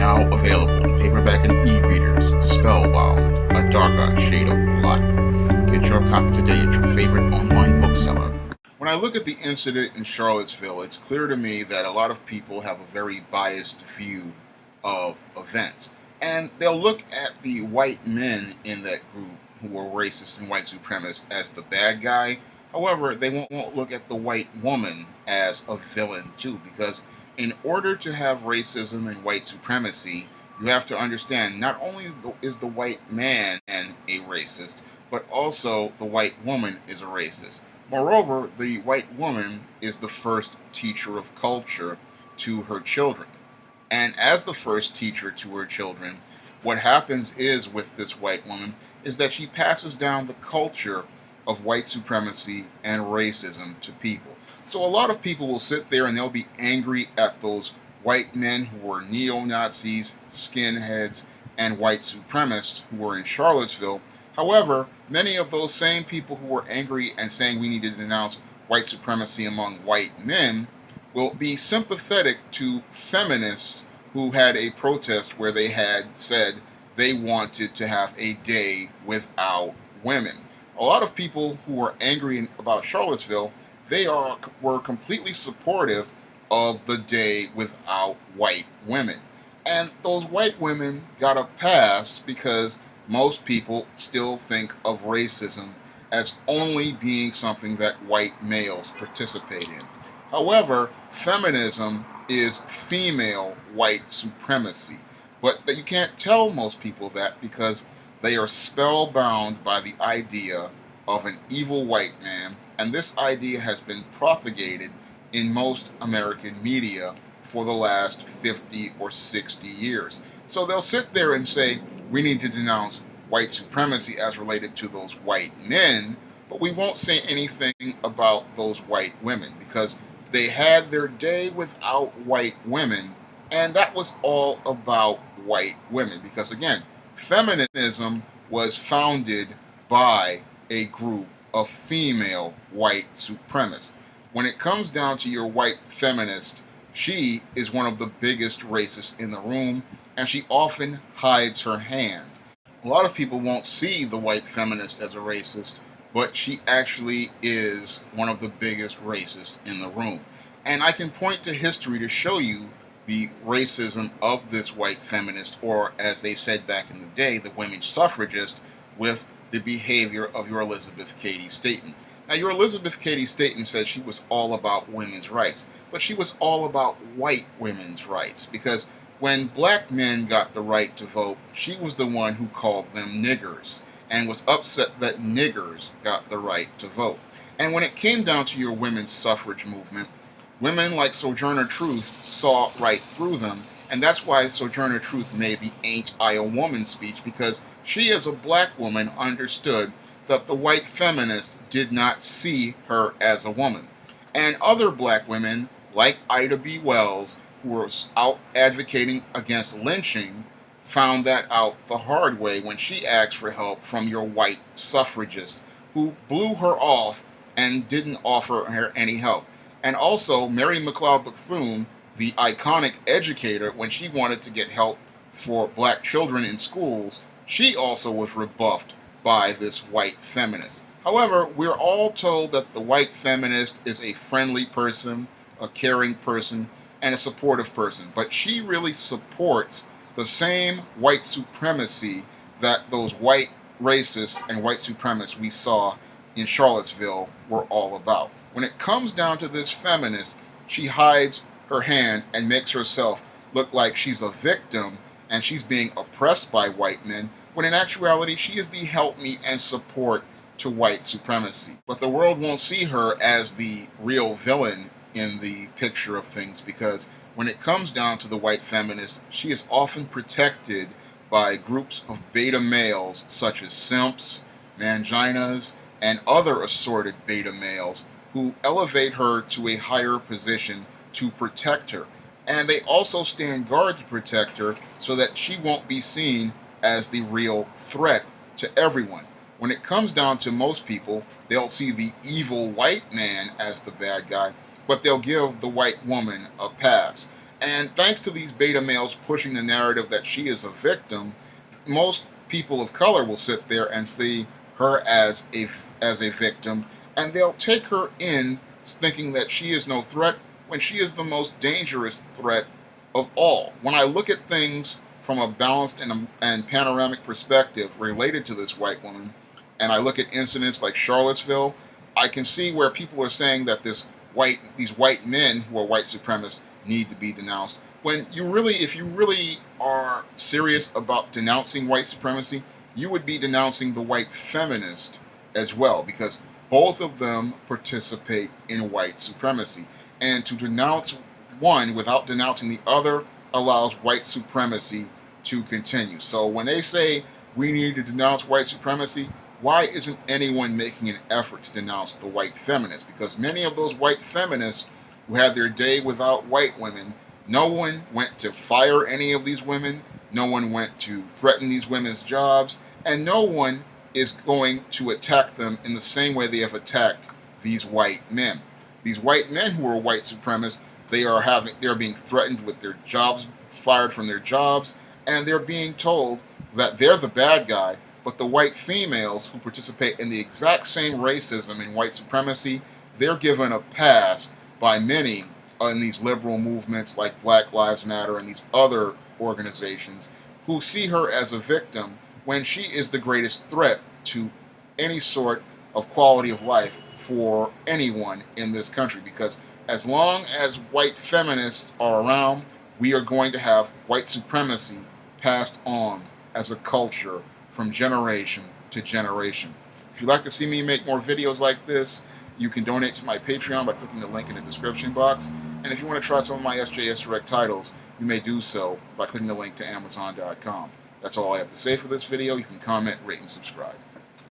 Now available in paperback and e-readers, Spellbound, A Darker Shade of Black. Get your copy today at your favorite online bookseller. When I look at the incident in Charlottesville, it's clear to me that a lot of people have a very biased view of events. And they'll look at the white men in that group who were racist and white supremacists as the bad guy. However, they won't look at the white woman as a villain too, because in order to have racism and white supremacy, you have to understand not only is the white man a racist, but also the white woman is a racist. Moreover, the white woman is the first teacher of culture to her children. And as the first teacher to her children, what happens is with this white woman is that she passes down the culture of white supremacy and racism to people. So a lot of people will sit there and they'll be angry at those white men who were neo-Nazis, skinheads, and white supremacists who were in Charlottesville. However, many of those same people who were angry and saying we need to denounce white supremacy among white men will be sympathetic to feminists who had a protest where they had said they wanted to have a day without women. A lot of people who were angry about Charlottesville, were completely supportive of the day without white women. And those white women got a pass because most people still think of racism as only being something that white males participate in. However, feminism is female white supremacy. But you can't tell most people that because they are spellbound by the idea of an evil white man, and this idea has been propagated in most American media for the last 50 or 60 years. So they'll sit there and say, we need to denounce white supremacy as related to those white men, but we won't say anything about those white women because they had their day without white women, and that was all about white women. Because again, feminism was founded by a group of female white supremacists. When it comes down to your white feminist, she is one of the biggest racists in the room, and she often hides her hand. A lot of people won't see the white feminist as a racist, but she actually is one of the biggest racists in the room. And I can point to history to show you the racism of this white feminist, or as they said back in the day, the women's suffragist, with the behavior of your Elizabeth Cady Stanton. Now, your Elizabeth Cady Stanton said she was all about women's rights, but she was all about white women's rights, because when black men got the right to vote, she was the one who called them niggers and was upset that niggers got the right to vote. And when it came down to your women's suffrage movement, women like Sojourner Truth saw right through them, and that's why Sojourner Truth made the Ain't I a Woman speech, because she as a black woman understood that the white feminist did not see her as a woman. And other black women, like Ida B. Wells, who were out advocating against lynching, found that out the hard way when she asked for help from your white suffragists, who blew her off and didn't offer her any help. And also, Mary McLeod Bethune, the iconic educator, when she wanted to get help for black children in schools, she also was rebuffed by this white feminist. However, we're all told that the white feminist is a friendly person, a caring person, and a supportive person. But she really supports the same white supremacy that those white racists and white supremacists we saw in Charlottesville were all about. When it comes down to this feminist, she hides her hand and makes herself look like she's a victim and she's being oppressed by white men, when in actuality she is the helpmeet and support to white supremacy. But the world won't see her as the real villain in the picture of things, because when it comes down to the white feminist, she is often protected by groups of beta males such as simps, manginas, and other assorted beta males who elevate her to a higher position to protect her. And they also stand guard to protect her so that she won't be seen as the real threat to everyone. When it comes down to most people, they'll see the evil white man as the bad guy, but they'll give the white woman a pass. And thanks to these beta males pushing the narrative that she is a victim, most people of color will sit there and see her as a victim, and they'll take her in thinking that she is no threat when she is the most dangerous threat of all. When I look at things from a balanced and panoramic perspective related to this white woman, and I look at incidents like Charlottesville, I can see where people are saying that these white men who are white supremacists need to be denounced. When if you really are serious about denouncing white supremacy, you would be denouncing the white feminist as well, because both of them participate in white supremacy. And to denounce one without denouncing the other allows white supremacy to continue. So when they say we need to denounce white supremacy, why isn't anyone making an effort to denounce the white feminists? Because many of those white feminists who had their day without white women, no one went to fire any of these women, no one went to threaten these women's jobs, and no one is going to attack them in the same way they have attacked these white men. These white men who are white supremacists, they're being threatened with their jobs, fired from their jobs, and they're being told that they're the bad guy, but the white females who participate in the exact same racism and white supremacy, they're given a pass by many in these liberal movements like Black Lives Matter and these other organizations who see her as a victim when she is the greatest threat to any sort of quality of life for anyone in this country. Because as long as white feminists are around, we are going to have white supremacy passed on as a culture from generation to generation. If you'd like to see me make more videos like this, you can donate to my Patreon by clicking the link in the description box. And if you want to try some of my SJS Direct titles, you may do so by clicking the link to Amazon.com. That's all I have to say for this video. You can comment, rate, and subscribe.